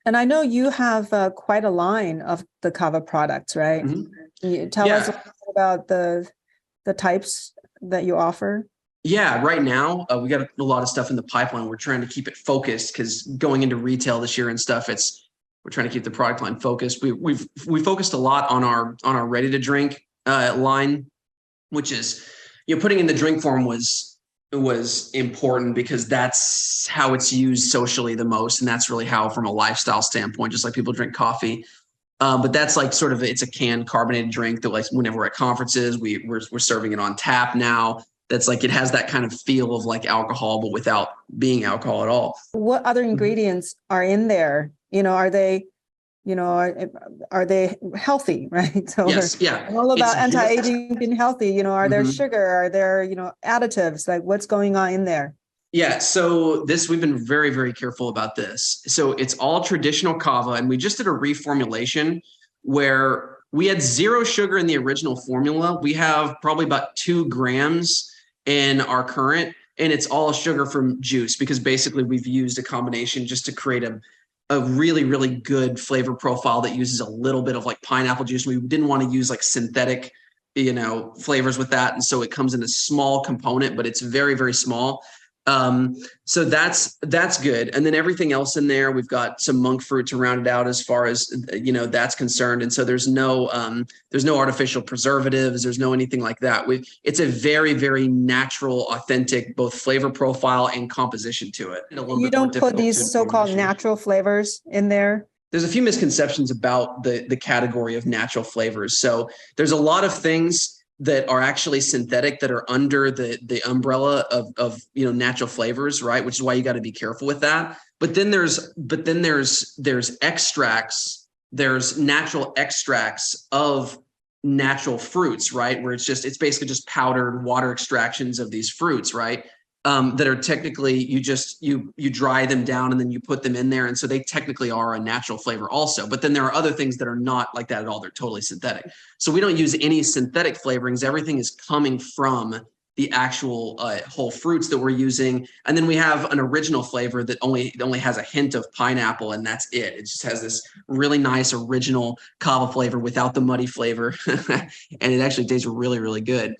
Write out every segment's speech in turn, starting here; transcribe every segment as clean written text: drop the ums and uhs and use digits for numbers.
And I know you have quite a line of the Kava products, right? Mhm. Can you tell us a Yeah. little bit about the types that you offer? Yeah, right now we got a lot of stuff in the pipeline. We're trying to keep it focused because going into retail this year and stuff, we're trying to keep the product line focused. We focused a lot on our ready to drink line, which is, putting in the drink form was important because that's how it's used socially the most, and that's really how, from a lifestyle standpoint, just like people drink coffee. But that's like sort of, it's a canned carbonated drink that, like, whenever we're at conferences, we're serving it on tap now. That's like, it has that kind of feel of like alcohol, but without being alcohol at all. What other ingredients are in there? Are they, are they healthy, right? So Yes, yeah. I'm all about It's anti-aging, being healthy. Are there Mhm. sugar? Are there, additives? Like what's going on in there? Yeah, so we've been very, very careful about this. So it's all traditional kava, and we just did a reformulation where we had zero sugar in the original formula. We have probably about 2 grams in our current, and it's all sugar from juice, because basically we've used a combination just to create a really, really good flavor profile that uses a little bit of like pineapple juice. We didn't want to use like synthetic, flavors with that. And so it comes in a small component, but it's very, very small. So that's good. And then everything else in there, we've got some monk fruit to round it out as far as, that's concerned. And so there's no artificial preservatives. There's no anything like that. It's a very, very natural, authentic, both flavor profile and composition to it. You don't put these so-called natural flavors in there? There's a few misconceptions about the category of natural flavors. So there's a lot of things that are actually synthetic that are under the umbrella of natural flavors, right? Which is why you got to be careful with that. But then there's extracts, there's natural extracts of natural fruits, right? Where it's basically just powdered water extractions of these fruits, right? That are technically, you dry them down and then you put them in there, and so they technically are a natural flavor also. But then there are other things that are not like that at all. They're totally synthetic. So we don't use any synthetic flavorings. Everything is coming from the actual whole fruits that we're using. And then we have an original flavor that only has a hint of pineapple, and that's it. It just has this really nice original kava flavor without the muddy flavor, and it actually tastes really, really good.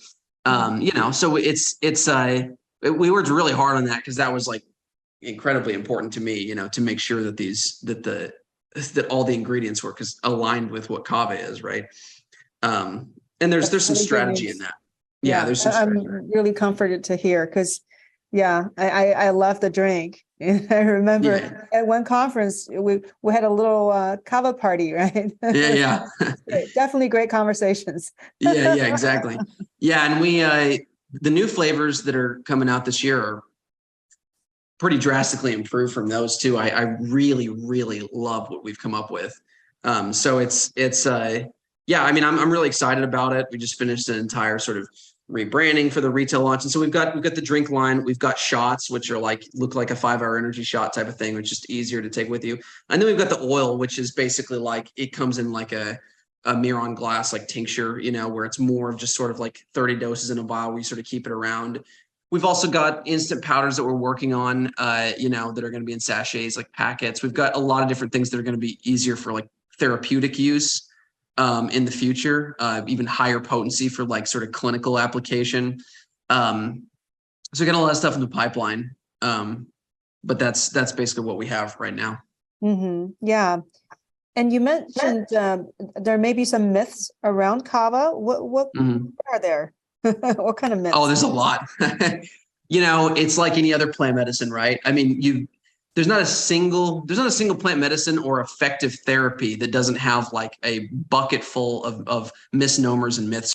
So we worked really hard on that because that was like incredibly important to me, to make sure that that all the ingredients were aligned with what kava is, right? And there's some strategy in that. Yeah, there's some strategy. I'm really comforted to hear because, I love the drink. I remember at one conference we had a little kava party, right? Yeah. Definitely great conversations. Yeah, exactly. Yeah, and the new flavors that are coming out this year are pretty drastically improved from those too. I really, really love what we've come up with. So I'm really excited about it. We just finished an entire sort of rebranding for the retail launch. And so we've got the drink line, we've got shots, which are look like a 5-hour energy shot type of thing, which is just easier to take with you. And then we've got the oil, which is basically like, it comes in like a mirror on glass, like tincture, where it's more of just sort of like 30 doses in a vial. We sort of keep it around. We've also got instant powders that we're working on, that are going to be in sachets, like packets. We've got a lot of different things that are going to be easier for like therapeutic use in the future, even higher potency for like sort of clinical application. So we got a lot of stuff in the pipeline, but that's basically what we have right now. Mm-hmm. Yeah. And you mentioned there may be some myths around kava. What are there? What kind of myths? Oh, there's a lot. It's like any other plant medicine, right? I mean, there's not a single plant medicine or effective therapy that doesn't have like a bucket full of misnomers and myths